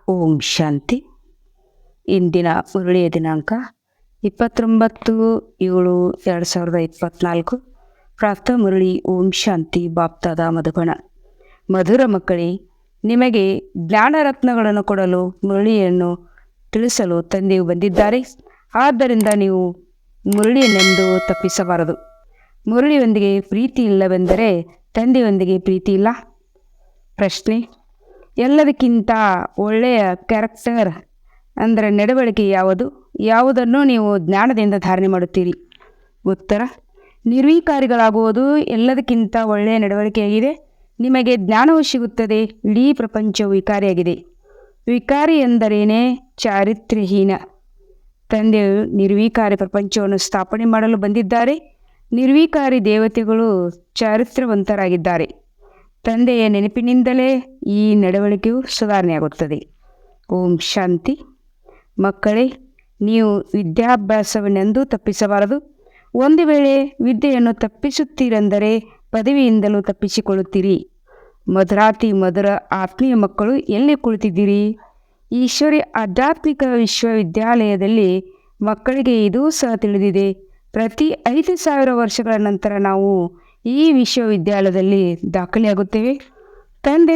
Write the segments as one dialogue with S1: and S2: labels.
S1: ಓಂ ಶಾಂತಿ. ಇಂದಿನ ಮುರಳಿಯ ದಿನಾಂಕ 29/7/2024. ಪ್ರಾತಃ ಮುರಳಿ. ಓಂ ಶಾಂತಿ. ಬಾಪ್ತಾದ ಮಧುಬಣ. ಮಧುರ ಮಕ್ಕಳೇ, ನಿಮಗೆ ಜ್ಞಾನರತ್ನಗಳನ್ನು ಕೊಡಲು, ಮುರಳಿಯನ್ನು ತಿಳಿಸಲು ತಂದೆಯು ಬಂದಿದ್ದಾರೆ. ಆದ್ದರಿಂದ ನೀವು ಮುರಳಿಯನ್ನೆಂದು ತಪ್ಪಿಸಬಾರದು. ಮುರಳಿಯೊಂದಿಗೆ ಪ್ರೀತಿ ಇಲ್ಲವೆಂದರೆ ತಂದೆಯೊಂದಿಗೆ ಪ್ರೀತಿ ಇಲ್ಲ. ಪ್ರಶ್ನೆ: ಎಲ್ಲದಕ್ಕಿಂತ ಒಳ್ಳೆಯ ಕ್ಯಾರೆಕ್ಟರ್ ಅಂದರೆ ನಡವಳಿಕೆ ಯಾವುದು? ಯಾವುದನ್ನು ನೀವು ಜ್ಞಾನದಿಂದ ಧಾರಣೆ ಮಾಡುತ್ತೀರಿ? ಉತ್ತರ: ನಿರ್ವಿಕಾರಿಗಳಾಗುವುದು ಎಲ್ಲದಕ್ಕಿಂತ ಒಳ್ಳೆಯ ನಡವಳಿಕೆಯಾಗಿದೆ. ನಿಮಗೆ ಜ್ಞಾನವು ಸಿಗುತ್ತದೆ. ಇಡೀ ಪ್ರಪಂಚವು ವಿಕಾರಿಯಾಗಿದೆ. ವಿಕಾರಿ ಎಂದರೇನೇ? ಚಾರಿತ್ರ್ಯಹೀನ. ತಂದೆಯು ನಿರ್ವಿಕಾರಿ ಪ್ರಪಂಚವನ್ನು ಸ್ಥಾಪನೆ ಮಾಡಲು ಬಂದಿದ್ದಾರೆ. ನಿರ್ವಿಕಾರಿ ದೇವತೆಗಳು ಚಾರಿತ್ರ್ಯವಂತರಾಗಿದ್ದಾರೆ. ತಂದೆಯ ನೆನಪಿನಿಂದಲೇ ಈ ನಡವಳಿಕೆಯು ಸುಧಾರಣೆಯಾಗುತ್ತದೆ. ಓಂ ಶಾಂತಿ. ಮಕ್ಕಳೇ, ನೀವು ವಿದ್ಯಾಭ್ಯಾಸವನ್ನೆಂದೂ ತಪ್ಪಿಸಬಾರದು. ಒಂದು ವೇಳೆ ವಿದ್ಯೆಯನ್ನು ತಪ್ಪಿಸುತ್ತೀರೆಂದರೆ ಪದವಿಯಿಂದಲೂ ತಪ್ಪಿಸಿಕೊಳ್ಳುತ್ತೀರಿ. ಮಧುರಾತಿ ಮಧುರ ಆತ್ಮೀಯ ಮಕ್ಕಳು, ಎಲ್ಲಿ ಕುಳಿತಿದ್ದೀರಿ? ಈಶ್ವರಿ ಆಧ್ಯಾತ್ಮಿಕ ವಿಶ್ವವಿದ್ಯಾಲಯದಲ್ಲಿ ಮಕ್ಕಳಿಗೆ ಇದೂ ಸಹ ತಿಳಿದಿದೆ. ಪ್ರತಿ 5,000 ವರ್ಷಗಳ ನಂತರ ನಾವು ಈ ವಿಶ್ವವಿದ್ಯಾಲಯದಲ್ಲಿ ದಾಖಲೆಯಾಗುತ್ತೇವೆ.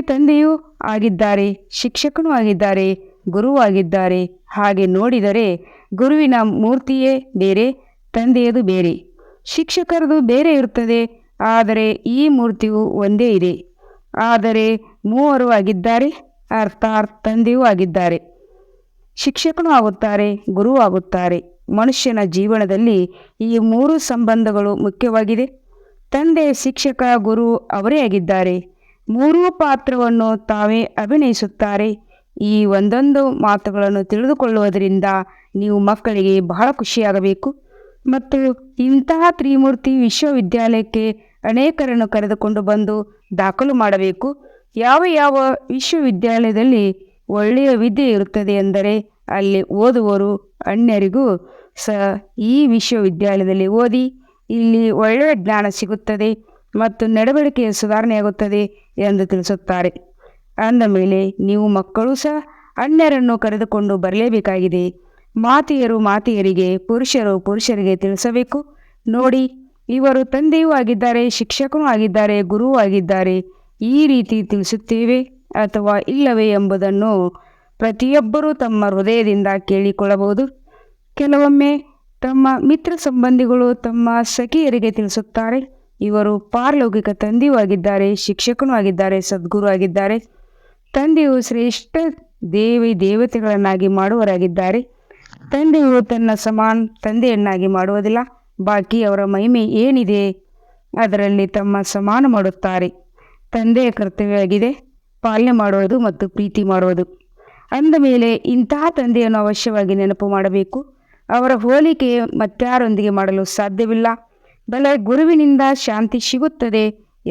S1: ತಂದೆಯೂ ಆಗಿದ್ದಾರೆ, ಶಿಕ್ಷಕನೂ ಆಗಿದ್ದಾರೆ, ಗುರುವೂ ಆಗಿದ್ದಾರೆ. ಹಾಗೆ ನೋಡಿದರೆ ಗುರುವಿನ ಮೂರ್ತಿಯೇ ಬೇರೆ, ತಂದೆಯದು ಬೇರೆ. ಶಿಕ್ಷಕರದು ಬೇರೆ ಇರುತ್ತದೆ, ಆದರೆ ಈ ಮೂರ್ತಿಯು ಒಂದೇ ಇದೆ. ಆದರೆ ಮೂವರು ಆಗಿದ್ದಾರೆ, ಅರ್ಥಾತ್ ತಂದೆಯೂ ಆಗಿದ್ದಾರೆ, ಶಿಕ್ಷಕನೂ ಆಗುತ್ತಾರೆ, ಗುರುವೂ ಆಗುತ್ತಾರೆ. ಮನುಷ್ಯನ ಜೀವನದಲ್ಲಿ ಈ 3 ಸಂಬಂಧಗಳು ಮುಖ್ಯವಾಗಿದೆ. ತಂದೆ, ಶಿಕ್ಷಕ, ಗುರು ಅವರೇ ಆಗಿದ್ದಾರೆ. 3 ಪಾತ್ರವನ್ನು ತಾವೇ ಅಭಿನಯಿಸುತ್ತಾರೆ. ಈ ಒಂದೊಂದು ಮಾತುಗಳನ್ನು ತಿಳಿದುಕೊಳ್ಳುವುದರಿಂದ ನೀವು ಮಕ್ಕಳಿಗೆ ಬಹಳ ಖುಷಿಯಾಗಬೇಕು. ಮತ್ತು ಇಂತಹ ತ್ರಿಮೂರ್ತಿ ವಿಶ್ವವಿದ್ಯಾಲಯಕ್ಕೆ ಅನೇಕರನ್ನು ಕರೆದುಕೊಂಡು ಬಂದು ದಾಖಲು ಮಾಡಬೇಕು. ಯಾವ ವಿಶ್ವವಿದ್ಯಾಲಯದಲ್ಲಿ ಒಳ್ಳೆಯ ವಿದ್ಯೆ ಇರುತ್ತದೆ ಎಂದರೆ ಅಲ್ಲಿ ಓದುವರು ಅನ್ಯರಿಗೂ ಸಹ ಈ ವಿಶ್ವವಿದ್ಯಾಲಯದಲ್ಲಿ ಓದಿ ಇಲ್ಲಿ ಒಳ್ಳೆಯ ಜ್ಞಾನ ಸಿಗುತ್ತದೆ ಮತ್ತು ನಡವಳಿಕೆಯ ಸುಧಾರಣೆಯಾಗುತ್ತದೆ ಎಂದು ತಿಳಿಸುತ್ತಾರೆ. ಅಂದ ಮೇಲೆ ನೀವು ಮಕ್ಕಳು ಸಹ ಅನ್ಯರನ್ನು ಕರೆದುಕೊಂಡು ಬರಲೇಬೇಕಾಗಿದೆ. ಮಾತೆಯರಿಗೆ, ಪುರುಷರಿಗೆ ತಿಳಿಸಬೇಕು. ನೋಡಿ, ಇವರು ತಂದೆಯೂ ಆಗಿದ್ದಾರೆ, ಶಿಕ್ಷಕನೂ ಆಗಿದ್ದಾರೆ, ಗುರುವೂ ಆಗಿದ್ದಾರೆ. ಈ ರೀತಿ ತಿಳಿಸುತ್ತೇವೆ ಅಥವಾ ಇಲ್ಲವೇ ಎಂಬುದನ್ನು ಪ್ರತಿಯೊಬ್ಬರೂ ತಮ್ಮ ಹೃದಯದಿಂದ ಕೇಳಿಕೊಳ್ಳಬಹುದು. ಕೆಲವೊಮ್ಮೆ ತಮ್ಮ ಮಿತ್ರ ಸಂಬಂಧಿಗಳು ತಮ್ಮ ಸಖಿಯರಿಗೆ ತಿಳಿಸುತ್ತಾರೆ. ಇವರು ಪಾರಲೌಕಿಕ ತಂದೆಯೂ ಆಗಿದ್ದಾರೆ, ಶಿಕ್ಷಕನೂ ಆಗಿದ್ದಾರೆ, ಸದ್ಗುರು ಆಗಿದ್ದಾರೆ. ತಂದೆಯು ಶ್ರೇಷ್ಠ ದೇವತೆಗಳನ್ನಾಗಿ ಮಾಡುವರಾಗಿದ್ದಾರೆ. ತಂದೆಯು ತನ್ನ ಸಮಾನ ತಂದೆಯನ್ನಾಗಿ ಮಾಡುವುದಿಲ್ಲ. ಬಾಕಿ ಅವರ ಮಹಿಮೆ ಏನಿದೆ ಅದರಲ್ಲಿ ತಮ್ಮ ಸಮಾನ ಮಾಡುತ್ತಾರೆ. ತಂದೆಯ ಕರ್ತವ್ಯವಾಗಿದೆ ಪಾಲನೆ ಮಾಡುವುದು ಮತ್ತು ಪ್ರೀತಿ ಮಾಡುವುದು. ಅಂದ ಮೇಲೆ ಇಂತಹ ತಂದೆಯನ್ನು ಅವಶ್ಯವಾಗಿ ನೆನಪು ಮಾಡಬೇಕು. ಅವರ ಹೋಲಿಕೆ ಮತ್ತಾರೊಂದಿಗೆ ಮಾಡಲು ಸಾಧ್ಯವಿಲ್ಲ. ಬಲ ಗುರುವಿನಿಂದ ಶಾಂತಿ ಸಿಗುತ್ತದೆ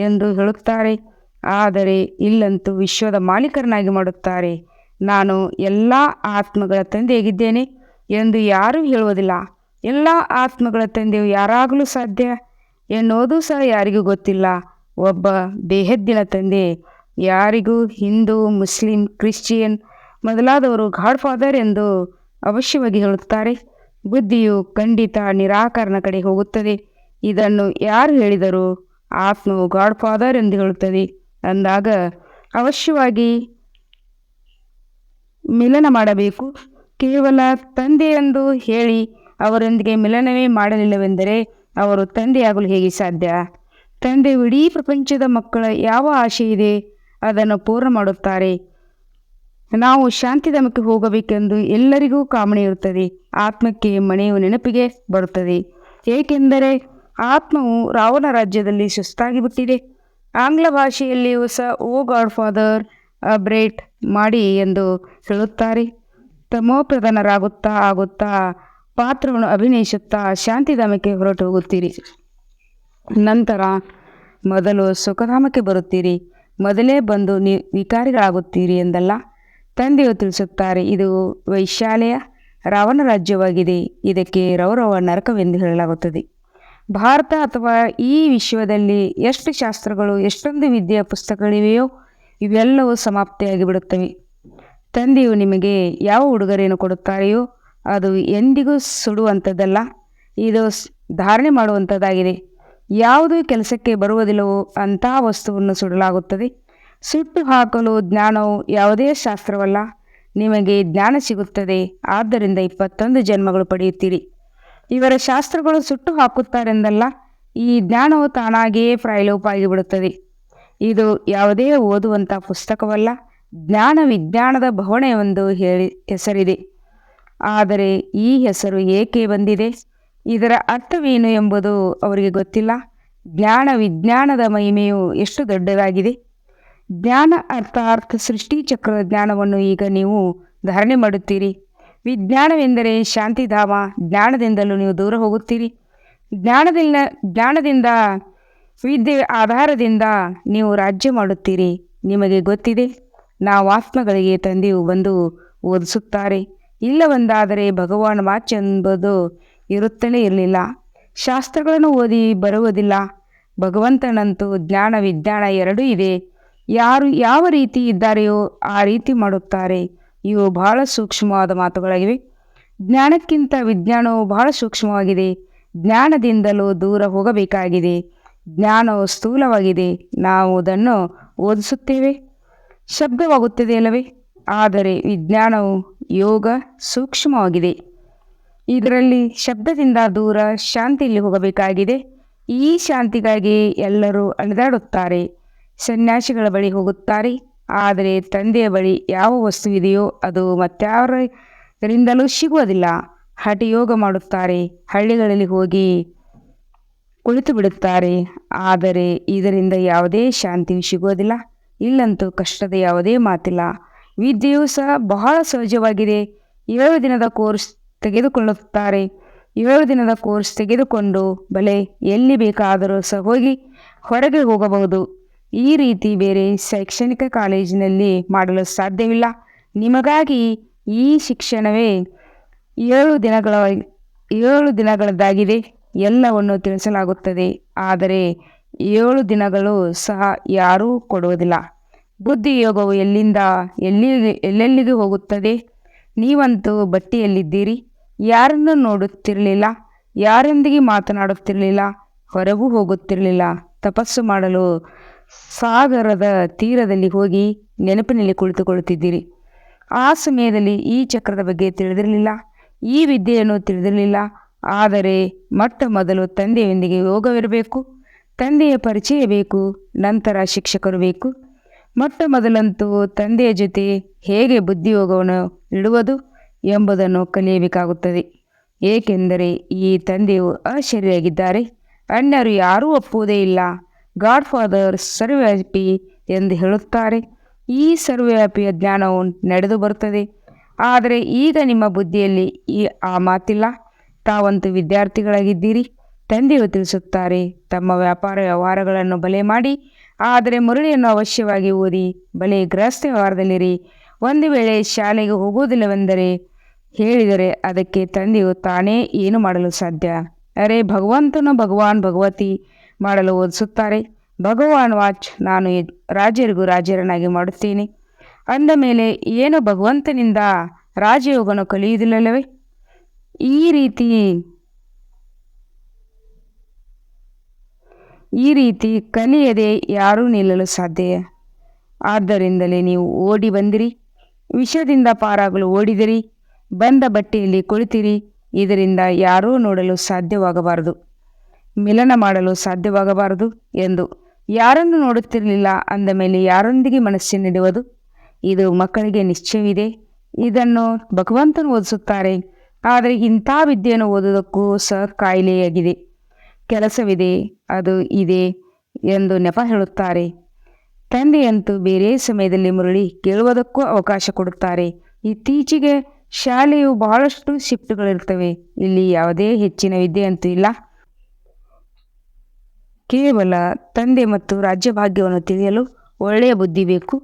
S1: ಎಂದು ಹೇಳುತ್ತಾರೆ, ಆದರೆ ಇಲ್ಲಂತೂ ವಿಶ್ವದ ಮಾಲೀಕರನ್ನಾಗಿ ಮಾಡುತ್ತಾರೆ. ನಾನು ಎಲ್ಲ ಆತ್ಮಗಳ ತಂದೆಯಾಗಿದ್ದೇನೆ ಎಂದು ಯಾರೂ ಹೇಳುವುದಿಲ್ಲ. ಎಲ್ಲ ಆತ್ಮಗಳ ತಂದೆಯು ಯಾರಾಗಲೂ ಸಾಧ್ಯ ಎನ್ನುವುದು ಸಹ ಯಾರಿಗೂ ಗೊತ್ತಿಲ್ಲ. ಒಬ್ಬ ಬೇಹದ್ದಿನ ತಂದೆ ಯಾರಿಗೂ ಹಿಂದೂ, ಮುಸ್ಲಿಂ, ಕ್ರಿಶ್ಚಿಯನ್ ಮೊದಲಾದವರು ಗಾಡ್ ಫಾದರ್ ಎಂದು ಅವಶ್ಯವಾಗಿ ಹೇಳುತ್ತಾರೆ. ಬುದ್ಧಿಯು ಖಂಡಿತ ನಿರಾಕರಣ ಕಡೆ ಹೋಗುತ್ತದೆ. ಇದನ್ನು ಯಾರು ಹೇಳಿದರು? ಆತ್ಮವು ಗಾಡ್ ಫಾದರ್ ಎಂದು ಹೇಳುತ್ತದೆ. ಅಂದಾಗ ಅವಶ್ಯವಾಗಿ ಮಿಲನ ಮಾಡಬೇಕು. ಕೇವಲ ತಂದೆ ಎಂದು ಹೇಳಿ ಅವರೊಂದಿಗೆ ಮಿಲನವೇ ಮಾಡಲಿಲ್ಲವೆಂದರೆ ಅವರು ತಂದೆಯಾಗಲು ಹೇಗೆ ಸಾಧ್ಯ? ತಂದೆಯು ಇಡೀ ಪ್ರಪಂಚದ ಮಕ್ಕಳ ಯಾವ ಆಶೆ ಇದೆ ಅದನ್ನು ಪೂರ್ಣ ಮಾಡುತ್ತಾರೆ. ನಾವು ಶಾಂತಿಧಾಮಕ್ಕೆ ಹೋಗಬೇಕೆಂದು ಎಲ್ಲರಿಗೂ ಕಾಮನೆ ಇರುತ್ತದೆ. ಆತ್ಮಕ್ಕೆ ಮನೆಯು ನೆನಪಿಗೆ ಬರುತ್ತದೆ, ಏಕೆಂದರೆ ಆತ್ಮವು ರಾವಣ ರಾಜ್ಯದಲ್ಲಿ ಸುಸ್ತಾಗಿಬಿಟ್ಟಿದೆ. ಆಂಗ್ಲ ಭಾಷೆಯಲ್ಲಿಯೂ ಸಹ ಓ ಗಾಡ್ ಫಾದರ್ ಅಬ್ರೇಟ್ ಮಾಡಿ ಎಂದು ಹೇಳುತ್ತಾರೆ. ತಮೋಪ್ರಧಾನರಾಗುತ್ತಾ ಪಾತ್ರವನ್ನು ಅಭಿನಯಿಸುತ್ತಾ ಶಾಂತಿಧಾಮಕ್ಕೆ ಹೊರಟು ಹೋಗುತ್ತೀರಿ. ನಂತರ ಮೊದಲು ಸುಖಧಾಮಕ್ಕೆ ಬರುತ್ತೀರಿ. ಮೊದಲೇ ಬಂದು ವಿಕಾರಿಗಳಾಗುತ್ತೀರಿ ಎಂದಲ್ಲ. ತಂದೆಯು ತಿಳಿಸುತ್ತಾರೆ, ಇದು ವೈಶಾಲ್ಯ ರಾವಣ ರಾಜ್ಯವಾಗಿದೆ. ಇದಕ್ಕೆ ರೌರವ ನರಕವೆಂದು ಹೇಳಲಾಗುತ್ತದೆ. ಭಾರತ ಅಥವಾ ಈ ವಿಶ್ವದಲ್ಲಿ ಎಷ್ಟು ಶಾಸ್ತ್ರಗಳು, ಎಷ್ಟೊಂದು ವಿದ್ಯೆಯ ಪುಸ್ತಕಗಳಿವೆಯೋ ಇವೆಲ್ಲವೂ ಸಮಾಪ್ತಿಯಾಗಿ ಬಿಡುತ್ತವೆ. ತಂದೆಯು ನಿಮಗೆ ಯಾವ ಉಡುಗೊರೆಯನ್ನು ಕೊಡುತ್ತಾರೆಯೋ ಅದು ಎಂದಿಗೂ ಸುಡುವಂಥದ್ದಲ್ಲ, ಇದು ಧಾರಣೆ ಮಾಡುವಂಥದ್ದಾಗಿದೆ. ಯಾವುದು ಕೆಲಸಕ್ಕೆ ಬರುವುದಿಲ್ಲವೋ ಅಂತಹ ವಸ್ತುವನ್ನು ಸುಡಲಾಗುತ್ತದೆ. ಸುಟ್ಟು ಹಾಕಲು ಜ್ಞಾನವು ಯಾವುದೇ ಶಾಸ್ತ್ರವಲ್ಲ. ನಿಮಗೆ ಜ್ಞಾನ ಸಿಗುತ್ತದೆ, ಆದ್ದರಿಂದ 21 ಜನ್ಮಗಳು ಪಡೆಯುತ್ತೀರಿ. ಇವರ ಶಾಸ್ತ್ರಗಳು ಸುಟ್ಟು ಹಾಕುತ್ತಾರೆಂದಲ್ಲ, ಈ ಜ್ಞಾನವು ತಾನಾಗಿಯೇ ಪ್ರಾಯಲೋಪ ಆಗಿಬಿಡುತ್ತದೆ. ಇದು ಯಾವುದೇ ಓದುವಂಥ ಪುಸ್ತಕವಲ್ಲ, ಜ್ಞಾನ ವಿಜ್ಞಾನದ ಭವನವೆಂದು ಹೆಸರಿದೆ. ಆದರೆ ಈ ಹೆಸರು ಏಕೆ ಬಂದಿದೆ, ಇದರ ಅರ್ಥವೇನು ಎಂಬುದು ಅವರಿಗೆ ಗೊತ್ತಿಲ್ಲ. ಜ್ಞಾನ ವಿಜ್ಞಾನದ ಮಹಿಮೆಯು ಎಷ್ಟು ದೊಡ್ಡದಾಗಿದೆ. ಜ್ಞಾನ ಅರ್ಥಾತ್ ಸೃಷ್ಟಿ ಚಕ್ರದ ಜ್ಞಾನವನ್ನು ಈಗ ನೀವು ಧಾರಣೆ ಮಾಡುತ್ತೀರಿ. ವಿಜ್ಞಾನವೆಂದರೆ ಶಾಂತಿಧಾಮ. ಜ್ಞಾನದಿಂದಲೂ ನೀವು ದೂರ ಹೋಗುತ್ತೀರಿ. ಜ್ಞಾನದಿಂದ ವಿದ್ಯೆ ಆಧಾರದಿಂದ ನೀವು ರಾಜ್ಯ ಮಾಡುತ್ತೀರಿ. ನಿಮಗೆ ಗೊತ್ತಿದೆ, ನಾವು ಆತ್ಮಗಳಿಗೆ ತಂದೆಯು ಬಂದು ಓದಿಸುತ್ತಾರೆ. ಇಲ್ಲವೆಂದಾದರೆ ಭಗವಾನ್ ವಾಚ್ ಎಂಬುದು ಇರುತ್ತಲೇ ಇರಲಿಲ್ಲ. ಶಾಸ್ತ್ರಗಳನ್ನು ಓದಿ ಬರುವುದಿಲ್ಲ. ಭಗವಂತನಂತೂ ಜ್ಞಾನ ವಿಜ್ಞಾನ ಎರಡೂ ಇದೆ. ಯಾರು ಯಾವ ರೀತಿ ಇದ್ದಾರೆಯೋ ಆ ರೀತಿ ಮಾಡುತ್ತಾರೆ. ಇವು ಬಹಳ ಸೂಕ್ಷ್ಮವಾದ ಮಾತುಗಳಾಗಿವೆ. ಜ್ಞಾನಕ್ಕಿಂತ ವಿಜ್ಞಾನವು ಬಹಳ ಸೂಕ್ಷ್ಮವಾಗಿದೆ. ಜ್ಞಾನದಿಂದಲೂ ದೂರ ಹೋಗಬೇಕಾಗಿದೆ. ಜ್ಞಾನವು ಸ್ಥೂಲವಾಗಿದೆ. ನಾವು ಅದನ್ನು ಓದಿಸುತ್ತೇವೆ, ಶಬ್ದವಾಗುತ್ತದೆ ಅಲ್ಲವೇ? ಆದರೆ ವಿಜ್ಞಾನವು ಯೋಗ ಸೂಕ್ಷ್ಮವಾಗಿದೆ. ಇದರಲ್ಲಿ ಶಬ್ದದಿಂದ ದೂರ ಶಾಂತಿಯಲ್ಲಿ ಹೋಗಬೇಕಾಗಿದೆ. ಈ ಶಾಂತಿಗಾಗಿ ಎಲ್ಲರೂ ಅಲೆದಾಡುತ್ತಾರೆ. ಸನ್ಯಾಸಿಗಳ ಬಳಿ ಹೋಗುತ್ತಾರೆ. ಆದರೆ ತಂದೆಯ ಬಳಿ ಯಾವ ವಸ್ತು ಇದೆಯೋ ಅದು ಮತ್ತಾರಿಂದಲೂ ಸಿಗುವುದಿಲ್ಲ. ಹಠಯೋಗ ಮಾಡುತ್ತಾರೆ. ಹಳ್ಳಿಗಳಲ್ಲಿ ಹೋಗಿ ಕುಳಿತು ಬಿಡುತ್ತಾರೆ. ಆದರೆ ಇದರಿಂದ ಯಾವುದೇ ಶಾಂತಿಯು ಸಿಗುವುದಿಲ್ಲ. ಇಲ್ಲಂತೂ ಕಷ್ಟದ ಯಾವುದೇ ಮಾತಿಲ್ಲ. ವಿದ್ಯೆಯೂ ಸಹ ಬಹಳ ಸಹಜವಾಗಿದೆ. 7 ದಿನದ ಕೋರ್ಸ್ ತೆಗೆದುಕೊಳ್ಳುತ್ತಾರೆ. 7 ದಿನದ ಕೋರ್ಸ್ ತೆಗೆದುಕೊಂಡು ಬಲೆ ಎಲ್ಲಿ ಬೇಕಾದರೂ ಸಹ ಹೋಗಿ ಹೊರಗೆ ಹೋಗಬಹುದು. ಈ ರೀತಿ ಬೇರೆ ಶೈಕ್ಷಣಿಕ ಕಾಲೇಜಿನಲ್ಲಿ ಮಾಡಲು ಸಾಧ್ಯವಿಲ್ಲ. ನಿಮಗಾಗಿ ಈ ಶಿಕ್ಷಣವೇ 7 ದಿನಗಳದ್ದಾಗಿದೆ. ಎಲ್ಲವನ್ನು ತಿಳಿಸಲಾಗುತ್ತದೆ. ಆದರೆ 7 ದಿನಗಳು ಸಹ ಯಾರೂ ಕೊಡುವುದಿಲ್ಲ. ಬುದ್ಧಿಯೋಗವು ಎಲ್ಲೆಲ್ಲಿಗೆ ಹೋಗುತ್ತದೆ. ನೀವಂತೂ ಬಟ್ಟಿಯಲ್ಲಿದ್ದೀರಿ. ಯಾರನ್ನು ನೋಡುತ್ತಿರಲಿಲ್ಲ, ಯಾರೊಂದಿಗೆ ಮಾತನಾಡುತ್ತಿರಲಿಲ್ಲ, ಹೊರಗೂ ಹೋಗುತ್ತಿರಲಿಲ್ಲ. ತಪಸ್ಸು ಮಾಡಲು ಸಾಗರದ ತೀರದಲ್ಲಿ ಹೋಗಿ ನೆನಪಿನಲ್ಲಿ ಕುಳಿತುಕೊಳ್ಳುತ್ತಿದ್ದೀರಿ. ಆ ಸಮಯದಲ್ಲಿ ಈ ಚಕ್ರದ ಬಗ್ಗೆ ತಿಳಿದಿರಲಿಲ್ಲ, ಈ ವಿದ್ಯೆಯನ್ನು ತಿಳಿದಿರಲಿಲ್ಲ. ಆದರೆ ಮೊದಲು ತಂದೆಯೊಂದಿಗೆ ಯೋಗವಿರಬೇಕು, ತಂದೆಯ ಪರಿಚಯ ಬೇಕು, ನಂತರ ಶಿಕ್ಷಕರು ಬೇಕು. ಮೊದಲಂತೂ ತಂದೆಯ ಜೊತೆ ಹೇಗೆ ಬುದ್ಧಿಯೋಗವನ್ನು ಇಡುವುದು ಎಂಬುದನ್ನು ಕಲಿಯಬೇಕಾಗುತ್ತದೆ. ಏಕೆಂದರೆ ಈ ತಂದೆಯು ಅಶರೀರಿಯಾಗಿದ್ದಾರೆ. ಅನ್ಯರು ಯಾರೂ ಒಪ್ಪುವುದೇ ಇಲ್ಲ. ಗಾಡ್ ಫಾದರ್ ಸರ್ವವ್ಯಾಪಿ ಎಂದು ಹೇಳುತ್ತಾರೆ. ಈ ಸರ್ವವ್ಯಾಪಿಯ ಜ್ಞಾನವು ನಡೆದು ಬರುತ್ತದೆ. ಆದರೆ ಈಗ ನಿಮ್ಮ ಬುದ್ಧಿಯಲ್ಲಿ ಆ ಮಾತಿಲ್ಲ. ತಾವಂತೂ ವಿದ್ಯಾರ್ಥಿಗಳಾಗಿದ್ದೀರಿ. ತಂದೆಯು ತಿಳಿಸುತ್ತಾರೆ, ತಮ್ಮ ವ್ಯವಹಾರಗಳನ್ನು ಬಲೆ ಮಾಡಿ, ಆದರೆ ಮುರಳಿಯನ್ನು ಅವಶ್ಯವಾಗಿ ಓದಿ. ಬಲೆ ಗೃಹಸ್ಥ ವ್ಯವಹಾರದಲ್ಲಿರಿ. ಒಂದು ವೇಳೆ ಶಾಲೆಗೆ ಹೋಗುವುದಿಲ್ಲವೆಂದರೆ ಹೇಳಿದರೆ ಅದಕ್ಕೆ ತಂದೆಯು ತಾನೇ ಏನು ಮಾಡಲು ಸಾಧ್ಯ? ಅರೆ, ಭಗವಾನ್ ಭಗವತಿ ಮಾಡಲು ಓದಿಸುತ್ತಾರೆ. ಭಗವಾನ್ ವಾಚ್, ನಾನು ರಾಜರಿಗೂ ರಾಜರನ್ನಾಗಿ ಮಾಡುತ್ತೇನೆ ಅಂದ ಮೇಲೆ ಏನು ಭಗವಂತನಿಂದ ರಾಜಯೋಗವನ್ನು ಕಲಿಯುವುದಿಲ್ಲವೇ? ಈ ರೀತಿ ಕಲಿಯದೆ ಯಾರೂ ನಿಲ್ಲಲು ಸಾಧ್ಯ. ಆದ್ದರಿಂದಲೇ ನೀವು ಓಡಿ ಬಂದಿರಿ. ವಿಷದಿಂದ ಪಾರಾಗಲು ಓಡಿದಿರಿ. ಬಂದ ಬಟ್ಟೆಯಲ್ಲಿ ಕುಳಿತಿರಿ. ಇದರಿಂದ ಯಾರೂ ನೋಡಲು ಸಾಧ್ಯವಾಗಬಾರದು, ಮಿಲನ ಮಾಡಲು ಸಾಧ್ಯವಾಗಬಾರದು ಎಂದು. ಯಾರನ್ನು ನೋಡುತ್ತಿರಲಿಲ್ಲ ಅಂದ ಮೇಲೆ ಯಾರೊಂದಿಗೆ ಮನಸ್ಸಿನಿಡುವುದು? ಇದು ಮಕ್ಕಳಿಗೆ ನಿಶ್ಚಯವಿದೆ. ಇದನ್ನು ಭಗವಂತನು ಓದಿಸುತ್ತಾರೆ. ಆದರೆ ಇಂಥ ವಿದ್ಯೆಯನ್ನು ಓದುವುದಕ್ಕೂ ಸಹ ಕಾಯಿಲೆಯಾಗಿದೆ. ಕೆಲಸವಿದೆ, ಅದು ಇದೆ ಎಂದು ನೆಪ ಹೇಳುತ್ತಾರೆ. ತಂದೆಯಂತೂ ಬೇರೆ ಸಮಯದಲ್ಲಿ ಮುರಳಿ ಕೇಳುವುದಕ್ಕೂ ಅವಕಾಶ ಕೊಡುತ್ತಾರೆ. ಇತ್ತೀಚೆಗೆ ಶಾಲೆಯು ಬಹಳಷ್ಟು ಶಿಫ್ಟ್ಗಳಿರ್ತವೆ. ಇಲ್ಲಿ ಯಾವುದೇ ಹೆಚ್ಚಿನ ವಿದ್ಯೆಯಂತೂ ಇಲ್ಲ. ಕೇವಲ ತಂದೆ ಮತ್ತು ರಾಜ್ಯಭಾಗ್ಯವನ್ನು ತಿಳಿಯಲು ಒಳ್ಳೆಯ ಬುದ್ಧಿ ಬೇಕು.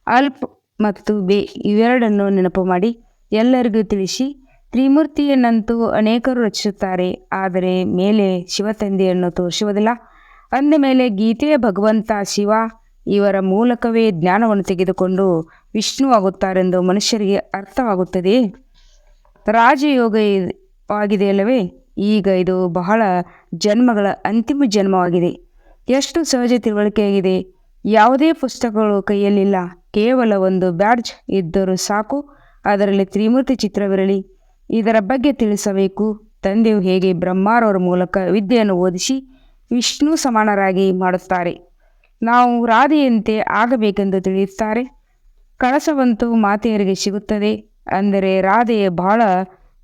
S1: ಅಲ್ಪ್ ಮತ್ತು ಬೇ ಇವೆರಡನ್ನು ನೆನಪು ಮಾಡಿ ಎಲ್ಲರಿಗೂ ತಿಳಿಸಿ. ತ್ರಿಮೂರ್ತಿಯನ್ನಂತೂ ಅನೇಕರು ರಚಿಸುತ್ತಾರೆ, ಆದರೆ ಮೇಲೆ ಶಿವತಂದೆಯನ್ನು ತೋರಿಸುವುದಿಲ್ಲ. ಅಂದ ಮೇಲೆ ಗೀತೆಯ ಭಗವಂತ ಶಿವ ಇವರ ಮೂಲಕವೇ ಜ್ಞಾನವನ್ನು ತೆಗೆದುಕೊಂಡು ವಿಷ್ಣು ಆಗುತ್ತಾರೆಂದು ಮನುಷ್ಯರಿಗೆ ಅರ್ಥವಾಗುತ್ತದೆಯೇ? ರಾಜಯೋಗವಾಗಿದೆಯಲ್ಲವೇ? ಈಗ ಇದು ಬಹಳ ಜನ್ಮಗಳ ಅಂತಿಮ ಜನ್ಮವಾಗಿದೆ. ಎಷ್ಟು ಸಹಜ ತಿಳುವಳಿಕೆಯಾಗಿದೆ. ಯಾವುದೇ ಪುಸ್ತಕಗಳು ಕೈಯಲ್ಲಿಲ್ಲ. ಕೇವಲ ಒಂದು ಬ್ಯಾಡ್ಜ್ ಇದ್ದರೂ ಸಾಕು. ಅದರಲ್ಲಿ ತ್ರಿಮೂರ್ತಿ ಚಿತ್ರವಿರಲಿ. ಇದರ ಬಗ್ಗೆ ತಿಳಿಸಬೇಕು. ತಂದೆಯು ಹೇಗೆ ಬ್ರಹ್ಮರವರ ಮೂಲಕ ವಿದ್ಯೆಯನ್ನು ಓದಿಸಿ ವಿಷ್ಣು ಸಮಾನರಾಗಿ ಮಾಡುತ್ತಾರೆ. ನಾವು ರಾಧೆಯಂತೆ ಆಗಬೇಕೆಂದು ತಿಳಿಯುತ್ತಾರೆ. ಕಳಸವಂತೂ ಮಾತೆಯರಿಗೆ ಸಿಗುತ್ತದೆ. ಅಂದರೆ ರಾಧೆಯ ಬಹಳ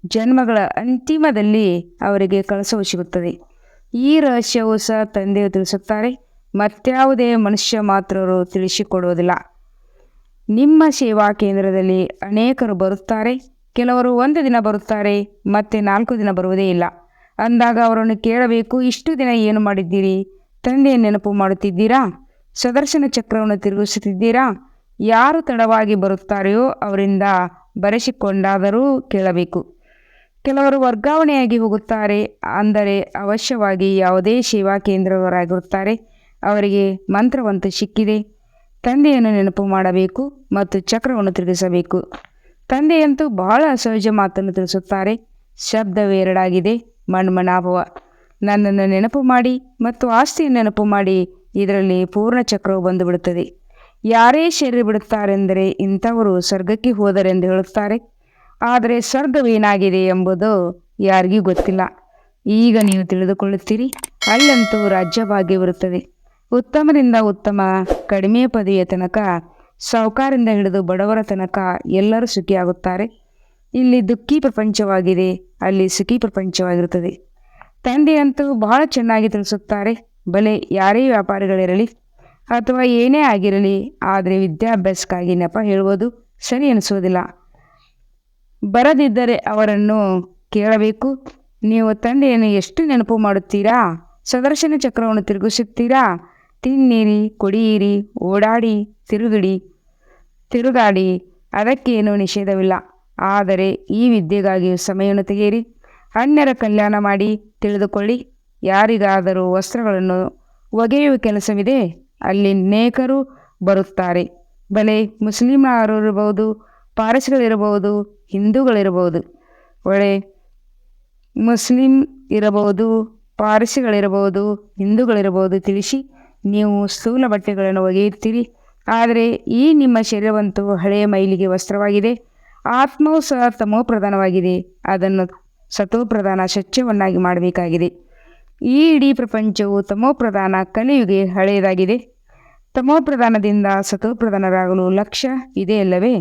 S1: ಜನ್ಮಗಳ ಅಂತಿಮದಲ್ಲಿ ಅವರಿಗೆ ಕಳಸವು ಸಿಗುತ್ತದೆ. ಈ ರಹಸ್ಯವು ಸಹ ತಂದೆಯು ತಿಳಿಸುತ್ತಾರೆ. ಮತ್ಯಾವುದೇ ಮನುಷ್ಯ ಮಾತ್ರರು ತಿಳಿಸಿಕೊಡುವುದಿಲ್ಲ. ನಿಮ್ಮ ಸೇವಾ ಕೇಂದ್ರದಲ್ಲಿ ಅನೇಕರು ಬರುತ್ತಾರೆ. ಕೆಲವರು 1 ದಿನ ಬರುತ್ತಾರೆ, ಮತ್ತೆ 4 ದಿನ ಬರುವುದೇ ಇಲ್ಲ. ಅಂದಾಗ ಅವರನ್ನು ಕೇಳಬೇಕು, ಇಷ್ಟು ದಿನ ಏನು ಮಾಡಿದ್ದೀರಿ? ತಂದೆಯ ನೆನಪು ಮಾಡುತ್ತಿದ್ದೀರಾ? ಸುದರ್ಶನ ಚಕ್ರವನ್ನು ತಿರುಗಿಸುತ್ತಿದ್ದೀರಾ? ಯಾರು ತಡವಾಗಿ ಬರುತ್ತಾರೆಯೋ ಅವರಿಂದ ಬರೆಸಿಕೊಂಡಾದರೂ ಕೇಳಬೇಕು. ಕೆಲವರು ವರ್ಗಾವಣೆಯಾಗಿ ಹೋಗುತ್ತಾರೆ. ಅಂದರೆ ಅವಶ್ಯವಾಗಿ ಯಾವುದೇ ಸೇವಾ ಕೇಂದ್ರದವರಾಗಿರುತ್ತಾರೆ. ಅವರಿಗೆ ಮಂತ್ರವಂತೂ ಸಿಕ್ಕಿದೆ. ತಂದೆಯನ್ನು ನೆನಪು ಮಾಡಬೇಕು ಮತ್ತು ಚಕ್ರವನ್ನು ತಿರುಗಿಸಬೇಕು. ತಂದೆಯಂತೂ ಬಹಳ ಅಸಹಜ ಮಾತನ್ನು ತಿಳಿಸುತ್ತಾರೆ. ಶಬ್ದವೆರಡಾಗಿದೆ, ಮನ್ಮನಾಭವ. ನನ್ನನ್ನು ನೆನಪು ಮಾಡಿ ಮತ್ತು ಆಸ್ತಿಯನ್ನು ನೆನಪು ಮಾಡಿ. ಇದರಲ್ಲಿ ಪೂರ್ಣ ಚಕ್ರವು ಬಂದು ಬಿಡುತ್ತದೆ. ಯಾರೇ ಶರೀರ ಬಿಡುತ್ತಾರೆಂದರೆ ಇಂಥವರು ಸ್ವರ್ಗಕ್ಕೆ ಹೋದರೆಂದು ಹೇಳುತ್ತಾರೆ. ಆದರೆ ಸ್ವರ್ಗವೇನಾಗಿದೆ ಎಂಬುದು ಯಾರಿಗೂ ಗೊತ್ತಿಲ್ಲ. ಈಗ ನೀವು ತಿಳಿದುಕೊಳ್ಳುತ್ತೀರಿ. ಅಲ್ಲಂತೂ ರಾಜ್ಯಭಾಗ್ಯವಿರುತ್ತದೆ. ಉತ್ತಮರಿಂದ ಉತ್ತಮ, ಕಡಿಮೆ ಪದವಿಯ ತನಕ, ಸಾಹುಕಾರರಿಂದ ಹಿಡಿದು ಬಡವರ ತನಕ ಎಲ್ಲರೂ ಸುಖಿಯಾಗುತ್ತಾರೆ. ಇಲ್ಲಿ ದುಃಖಿ ಪ್ರಪಂಚವಾಗಿದೆ, ಅಲ್ಲಿ ಸುಖಿ ಪ್ರಪಂಚವಾಗಿರುತ್ತದೆ. ತಂದೆಯಂತೂ ಬಹಳ ಚೆನ್ನಾಗಿ ತಿಳಿಸುತ್ತಾರೆ. ಬಲೆ ಯಾರೇ ವ್ಯಾಪಾರಿಗಳಿರಲಿ ಅಥವಾ ಏನೇ ಆಗಿರಲಿ, ಆದರೆ ವಿದ್ಯಾಭ್ಯಾಸಕ್ಕಾಗಿ ನೆಪ ಹೇಳುವುದು ಸರಿ ಅನಿಸುವುದಿಲ್ಲ. ಬರದಿದ್ದರೆ ಅವರನ್ನು ಕೇಳಬೇಕು. ನೀವು ತಂದೆಯನ್ನು ಎಷ್ಟು ನೆನಪು ಮಾಡುತ್ತೀರಾ? ಸುದರ್ಶನ ಚಕ್ರವನ್ನು ತಿರುಗಿಸುತ್ತೀರಾ? ತಿನ್ನಿರಿ, ಕುಡಿಯಿರಿ, ಓಡಾಡಿ, ತಿರುಗಾಡಿ, ಅದಕ್ಕೇನೂ ನಿಷೇಧವಿಲ್ಲ. ಆದರೆ ಈ ವಿದ್ಯೆಗಾಗಿ ಸಮಯವನ್ನು ತೆಗೆಯಿರಿ. ಅನ್ಯರ ಕಲ್ಯಾಣ ಮಾಡಿ. ತಿಳಿದುಕೊಳ್ಳಿ, ಯಾರಿಗಾದರೂ ವಸ್ತ್ರಗಳನ್ನು ಒಗೆಯುವ ಕೆಲಸವಿದೆ, ಅಲ್ಲಿ ಅನೇಕರು ಬರುತ್ತಾರೆ. ಬಲೆ ಮುಸ್ಲಿಮರಿರಬಹುದು, ಪಾರಸಿಗಳಿರಬಹುದು, ಹಿಂದೂಗಳಿರಬಹುದು. ಒಳ್ಳೆ ಮುಸ್ಲಿಂ ಇರಬಹುದು, ಪಾರಸಿಗಳಿರಬಹುದು, ಹಿಂದೂಗಳಿರಬಹುದು. ತಿಳಿಸಿ, ನೀವು ಸ್ಥೂಲ ಬಟ್ಟೆಗಳನ್ನು ಒಗೆಯುತ್ತೀರಿ. ಆದರೆ ಈ ನಿಮ್ಮ ಶರೀರವಂತೂ ಹಳೆಯ ಮೈಲಿಗೆ ವಸ್ತ್ರವಾಗಿದೆ. ಆತ್ಮವು ಸಹ ತಮೋಪ್ರಧಾನವಾಗಿದೆ. ಅದನ್ನು ಸತೋಪ್ರಧಾನ ಸ್ವಚ್ಛವನ್ನಾಗಿ ಮಾಡಬೇಕಾಗಿದೆ. ಈ ಇಡೀ ಪ್ರಪಂಚವು ತಮೋಪ್ರಧಾನ, ಕಲಿಯುಗೆ ಹಳೆಯದಾಗಿದೆ. ತಮೋಪ್ರಧಾನದಿಂದ ಸತೋಪ್ರಧಾನರಾಗಲು ಲಕ್ಷ್ಯ ಇದೆಯಲ್ಲವೇ?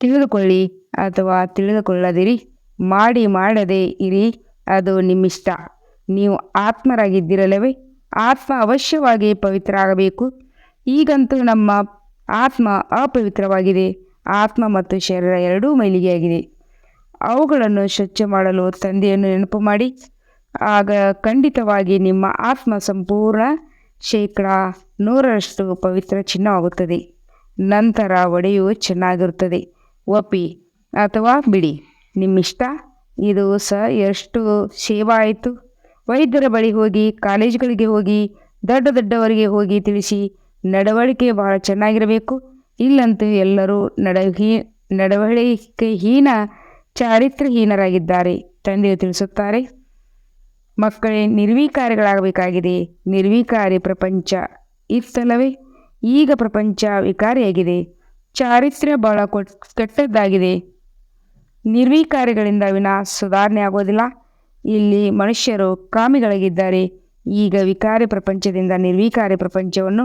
S1: ತಿಳಿದುಕೊಳ್ಳಿ ಅಥವಾ ತಿಳಿದುಕೊಳ್ಳದಿರಿ, ಮಾಡದೇ ಇರಿ, ಅದು ನಿಮ್ಮಿಷ್ಟ. ನೀವು ಆತ್ಮರಾಗಿದ್ದಿರಲ್ಲವೇ? ಆತ್ಮ ಅವಶ್ಯವಾಗಿ ಪವಿತ್ರ ಆಗಬೇಕು. ಈಗಂತೂ ನಮ್ಮ ಆತ್ಮ ಅಪವಿತ್ರವಾಗಿದೆ. ಆತ್ಮ ಮತ್ತು ಶರೀರ ಎರಡೂ ಮೈಲಿಗೆಯಾಗಿದೆ. ಅವುಗಳನ್ನು ಸ್ವಚ್ಛ ಮಾಡಲು ತಂದೆಯನ್ನು ನೆನಪು ಮಾಡಿ. ಆಗ ಖಂಡಿತವಾಗಿ ನಿಮ್ಮ ಆತ್ಮ ಸಂಪೂರ್ಣ 100% ಪವಿತ್ರ ಚಿನ್ನವಾಗುತ್ತದೆ. ನಂತರ ಒಡೆಯು ಚೆನ್ನಾಗಿರುತ್ತದೆ. ಒಪ್ಪಿ ಅಥವಾ ಬಿಡಿ, ನಿಮ್ಮಿಷ್ಟ. ಇದು ಸಹ ಎಷ್ಟು ಸೇವಾ ಆಯಿತು. ವೈದ್ಯರ ಬಳಿ ಹೋಗಿ, ಕಾಲೇಜುಗಳಿಗೆ ಹೋಗಿ, ದೊಡ್ಡವರಿಗೆ ಹೋಗಿ ತಿಳಿಸಿ, ನಡವಳಿಕೆ ಬಹಳ ಚೆನ್ನಾಗಿರಬೇಕು. ಇಲ್ಲಂತೂ ಎಲ್ಲರೂ ನಡವಳಿಕೆಹೀನ, ಚಾರಿತ್ರ್ಯಹೀನರಾಗಿದ್ದಾರೆ. ತಂದೆಯು ತಿಳಿಸುತ್ತಾರೆ, ಮಕ್ಕಳೇ ನಿರ್ವಿಕಾರಿಗಳಾಗಬೇಕಾಗಿದೆ. ನಿರ್ವಿಕಾರಿ ಪ್ರಪಂಚ ಇತ್ತಲ್ಲವೇ? ಈಗ ಪ್ರಪಂಚ ವಿಕಾರಿಯಾಗಿದೆ. ಚಾರಿತ್ರ್ಯ ಬಹಳ ಕೆಟ್ಟದ್ದಾಗಿದೆ. ನಿರ್ವಿಕಾರಿಗಳಿಂದ ಸುಧಾರಣೆ ಆಗೋದಿಲ್ಲ. ಇಲ್ಲಿ ಮನುಷ್ಯರು ಕಾಮಿಗಳಾಗಿದ್ದಾರೆ. ಈಗ ವಿಕಾರಿ ಪ್ರಪಂಚದಿಂದ ನಿರ್ವಿಕಾರಿ ಪ್ರಪಂಚವನ್ನು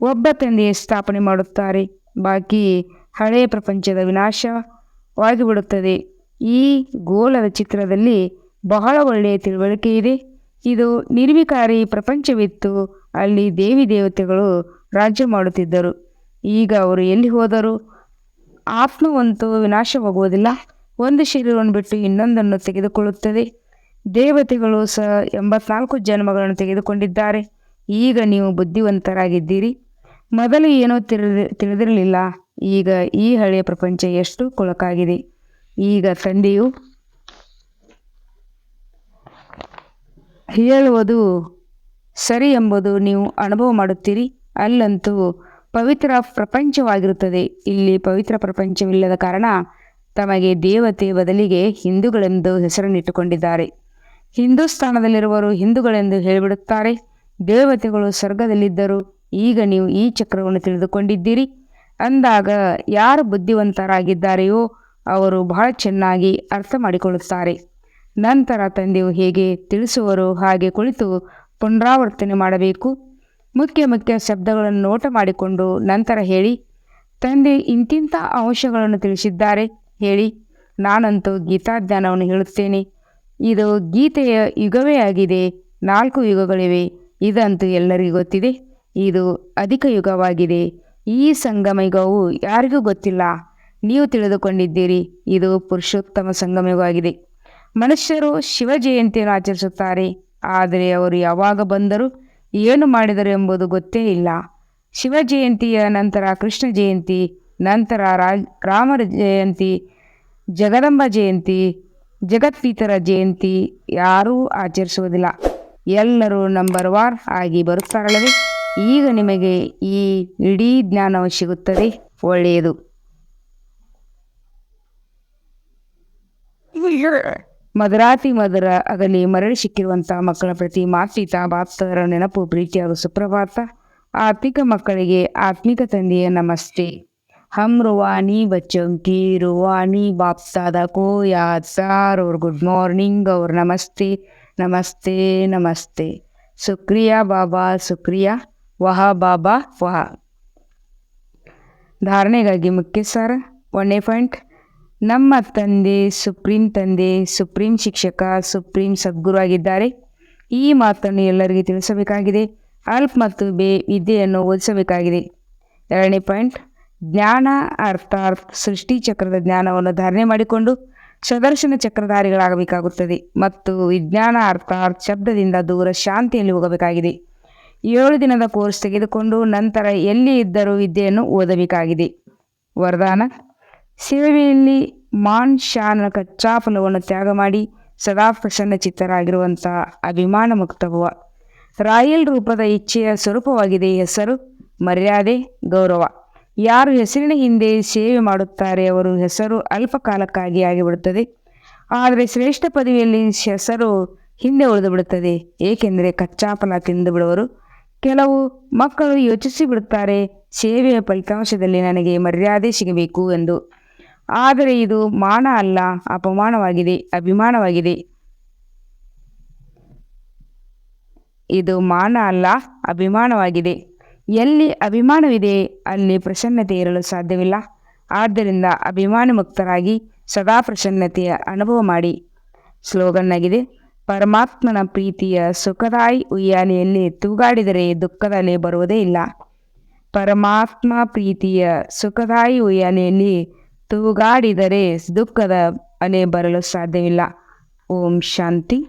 S1: ಒಬ್ಬ ತಂದೆಯೇ ಸ್ಥಾಪನೆ ಮಾಡುತ್ತಾರೆ. ಬಾಕಿ ಹಳೆಯ ಪ್ರಪಂಚದ ವಿನಾಶವಾಗಿಬಿಡುತ್ತದೆ. ಈ ಗೋಳದ ಚಿತ್ರದಲ್ಲಿ ಬಹಳ ಒಳ್ಳೆಯ ತಿಳುವಳಿಕೆ ಇದೆ. ಇದು ನಿರ್ವಿಕಾರಿ ಪ್ರಪಂಚವಿತ್ತು. ಅಲ್ಲಿ ದೇವಿ ದೇವತೆಗಳು ರಾಜ್ಯ ಮಾಡುತ್ತಿದ್ದರು. ಈಗ ಅವರು ಎಲ್ಲಿ ಹೋದರು? ಆತ್ಮವಂತೂ ವಿನಾಶವಾಗುವುದಿಲ್ಲ. ಒಂದು ಶರೀರವನ್ನು ಬಿಟ್ಟು ಇನ್ನೊಂದನ್ನು ತೆಗೆದುಕೊಳ್ಳುತ್ತದೆ. ದೇವತೆಗಳು ಸಹ 84 ಜನ್ಮಗಳನ್ನು ತೆಗೆದುಕೊಂಡಿದ್ದಾರೆ. ಈಗ ನೀವು ಬುದ್ಧಿವಂತರಾಗಿದ್ದೀರಿ. ಮೊದಲು ಏನೋ ತಿಳಿದಿರಲಿಲ್ಲ. ಈಗ ಈ ಹಳೆಯ ಪ್ರಪಂಚ ಎಷ್ಟು ಕೊಳಕಾಗಿದೆ. ಈಗ ತಂದೆಯು ಹೇಳುವುದು ಸರಿ ಎಂಬುದು ನೀವು ಅನುಭವ ಮಾಡುತ್ತೀರಿ. ಅಲ್ಲಂತೂ ಪವಿತ್ರ ಪ್ರಪಂಚವಾಗಿರುತ್ತದೆ. ಇಲ್ಲಿ ಪವಿತ್ರ ಪ್ರಪಂಚವಿಲ್ಲದ ಕಾರಣ ತಮಗೆ ದೇವತೆ ಬದಲಿಗೆ ಹಿಂದೂಗಳೆಂದು ಹೆಸರನ್ನಿಟ್ಟುಕೊಂಡಿದ್ದಾರೆ. ಹಿಂದೂಸ್ಥಾನದಲ್ಲಿರುವವರು ಹಿಂದೂಗಳೆಂದು ಹೇಳಿಬಿಡುತ್ತಾರೆ. ದೇವತೆಗಳು ಸ್ವರ್ಗದಲ್ಲಿದ್ದರು. ಈಗ ನೀವು ಈ ಚಕ್ರವನ್ನು ತಿಳಿದುಕೊಂಡಿದ್ದೀರಿ ಅಂದಾಗ ಯಾರು ಬುದ್ಧಿವಂತರಾಗಿದ್ದಾರೆಯೋ ಅವರು ಬಹಳ ಚೆನ್ನಾಗಿ ಅರ್ಥ ಮಾಡಿಕೊಳ್ಳುತ್ತಾರೆ. ನಂತರ ತಂದೆಯು ಹೇಗೆ ತಿಳಿಸುವರೋ ಹಾಗೆ ಕುಳಿತು ಪುನರಾವರ್ತನೆ ಮಾಡಬೇಕು. ಮುಖ್ಯ ಶಬ್ದಗಳನ್ನು ನೋಟ ಮಾಡಿಕೊಂಡು ನಂತರ ಹೇಳಿ, ತಂದೆ ಇಂತಿಂಥ ಅಂಶಗಳನ್ನು ತಿಳಿಸಿದ್ದಾರೆ ಹೇಳಿ. ನಾನಂತೂ ಗೀತಾಜ್ಞಾನವನ್ನು ಹೇಳುತ್ತೇನೆ. ಇದು ಗೀತೆಯ ಯುಗವೇ ಆಗಿದೆ. 4 ಯುಗಗಳಿವೆ. ಇದಂತೂ ಎಲ್ಲರಿಗೂ ಗೊತ್ತಿದೆ. ಇದು ಅಧಿಕ ಯುಗವಾಗಿದೆ. ಈ ಸಂಗಮ ಯುಗವು ಯಾರಿಗೂ ಗೊತ್ತಿಲ್ಲ. ನೀವು ತಿಳಿದುಕೊಂಡಿದ್ದೀರಿ. ಇದು ಪುರುಷೋತ್ತಮ ಸಂಗಮ ಯುಗವಾಗಿದೆ. ಮನುಷ್ಯರು ಶಿವ ಜಯಂತಿಯನ್ನು ಆಚರಿಸುತ್ತಾರೆ. ಆದರೆ ಅವರು ಯಾವಾಗ ಬಂದರು, ಏನು ಮಾಡಿದರು ಎಂಬುದು ಗೊತ್ತೇ ಇಲ್ಲ. ಶಿವ ಜಯಂತಿಯ ನಂತರ ಕೃಷ್ಣ ಜಯಂತಿ, ನಂತರ ರಾಮರ ಜಯಂತಿ, ಜಗದಂಬ ಜಯಂತಿ, ಜಗತ್ಪಿತರ ಜಯಂತಿ ಯಾರೂ ಆಚರಿಸುವುದಿಲ್ಲ. ಎಲ್ಲರೂ ನಂಬರ್ ವಾರ್ ಆಗಿ ಬರುತ್ತಾರಲ್ಲವೇ. ಈಗ ನಿಮಗೆ ಈ ಇಡೀ ಜ್ಞಾನವು ಸಿಗುತ್ತದೆ. ಒಳ್ಳೆಯದು. ಮಧುರಾತಿ ಮಧುರ ಅಗಲಿ ಮರಳಿ ಸಿಕ್ಕಿರುವಂತಹ ಮಕ್ಕಳ ಪ್ರತಿ ಮಾತ್ಪಿತಾ ಬಾಪ್ತಾದರ ನೆನಪು, ಪ್ರೀತಿ ಹಾಗೂ ಸುಪ್ರಭಾತ. ಆತ್ಮಿಕ ಮಕ್ಕಳಿಗೆ ಆತ್ಮಿಕ ತಂದೆಯ ನಮಸ್ತೆ. हम रूहानी बच्चों की रूहानी बाप दादा को याद सार और गुड मॉर्निंग और नमस्ते नमस्ते नमस्ते. शुक्रिया बाबा, शुक्रिया. वह बाबಾ ವಹ. ಧಾರಣೆಗಾಗಿ ಮುಖ್ಯ ಸಾರ. 1ನೇ ಪಾಯಿಂಟ್. ನಮ್ಮ ತಂದೆ ಸುಪ್ರೀಂ ಶಿಕ್ಷಕ, ಸುಪ್ರೀಂ ಸದ್ಗುರು ಆಗಿದ್ದಾರೆ. ಈ ಮಾತನ್ನು ಎಲ್ಲರಿಗೂ ತಿಳಿಸಬೇಕಾಗಿದೆ. ಅಲ್ಪ್ ಮತ್ತು ವಿದ್ಯೆಯನ್ನು ಓದಿಸಬೇಕಾಗಿದೆ. 2ನೇ ಪಾಯಿಂಟ್. ಜ್ಞಾನ ಅರ್ಥಾತ್ ಸೃಷ್ಟಿ ಚಕ್ರದ ಜ್ಞಾನವನ್ನು ಧಾರಣೆ ಮಾಡಿಕೊಂಡು ಸದರ್ಶನ ಚಕ್ರಧಾರಿಗಳಾಗಬೇಕಾಗುತ್ತದೆ ಮತ್ತು ವಿಜ್ಞಾನ ಅರ್ಥಾತ್ ಶಬ್ದದಿಂದ ದೂರ ಶಾಂತಿಯಲ್ಲಿ ಹೋಗಬೇಕಾಗಿದೆ. 7 ದಿನದ ಕೋರ್ಸ್ ತೆಗೆದುಕೊಂಡು ನಂತರ ಎಲ್ಲಿ ಇದ್ದರೂ ವಿದ್ಯೆಯನ್ನು ಓದಬೇಕಾಗಿದೆ. ವರದಾನ. ಸೇವೆಯಲ್ಲಿ ಮಾನ್ ಶಾನ್ ಕಚ್ಚಾ ಫಲವನ್ನು ತ್ಯಾಗ ಮಾಡಿ ಸದಾ ಪ್ರಸನ್ನ ಚಿತ್ತರಾಗಿರುವಂತಹ ಅಭಿಮಾನ ಮುಕ್ತಭವ. ರಾಯಲ್ ರೂಪದ ಇಚ್ಛೆಯ ಸ್ವರೂಪವಾಗಿದೆ ಹೆಸರು, ಮರ್ಯಾದೆ, ಗೌರವ. ಯಾರು ಹೆಸರಿನ ಹಿಂದೆ ಸೇವೆ ಮಾಡುತ್ತಾರೆ ಅವರು ಹೆಸರು ಅಲ್ಪ ಕಾಲಕ್ಕಾಗಿ ಆಗಿಬಿಡುತ್ತದೆ. ಆದರೆ ಶ್ರೇಷ್ಠ ಪದವಿಯಲ್ಲಿ ಹೆಸರು ಹಿಂದೆ ಉಳಿದು ಬಿಡುತ್ತದೆ. ಏಕೆಂದರೆ ಕಚ್ಚಾ ಫಲ ತಿಂದು ಬಿಡುವರು. ಕೆಲವು ಮಕ್ಕಳು ಯೋಚಿಸಿ ಬಿಡುತ್ತಾರೆ, ಸೇವೆಯ ಫಲಿತಾಂಶದಲ್ಲಿ ನನಗೆ ಮರ್ಯಾದೆ ಸಿಗಬೇಕು ಎಂದು. ಆದರೆ ಇದು ಮಾನ ಅಲ್ಲ, ಅಪಮಾನವಾಗಿದೆ, ಅಭಿಮಾನವಾಗಿದೆ. ಇದು ಮಾನ ಅಲ್ಲ, ಅಭಿಮಾನವಾಗಿದೆ. ಎಲ್ಲಿ ಅಭಿಮಾನವಿದೆ ಅಲ್ಲಿ ಪ್ರಸನ್ನತೆ ಇರಲು ಸಾಧ್ಯವಿಲ್ಲ. ಆದ್ದರಿಂದ ಅಭಿಮಾನ ಮುಕ್ತರಾಗಿ ಸದಾ ಪ್ರಸನ್ನತೆಯ ಅನುಭವ ಮಾಡಿ. ಸ್ಲೋಗನ್ ಆಗಿದೆ. ಪರಮಾತ್ಮನ ಪ್ರೀತಿಯ ಸುಖದಾಯಿ ಉಯ್ಯಾಲೆಯಲ್ಲಿ ತೂಗಾಡಿದರೆ ದುಃಖದ ಅಲೆ ಬರುವುದೇ ಇಲ್ಲ. ಪರಮಾತ್ಮ ಪ್ರೀತಿಯ ಸುಖದಾಯಿ ಉಯ್ಯಾಲೆಯಲ್ಲಿ ತೂಗಾಡಿದರೆ ದುಃಖದ ಅಲೆ ಬರಲು ಸಾಧ್ಯವಿಲ್ಲ. ಓಂ ಶಾಂತಿ.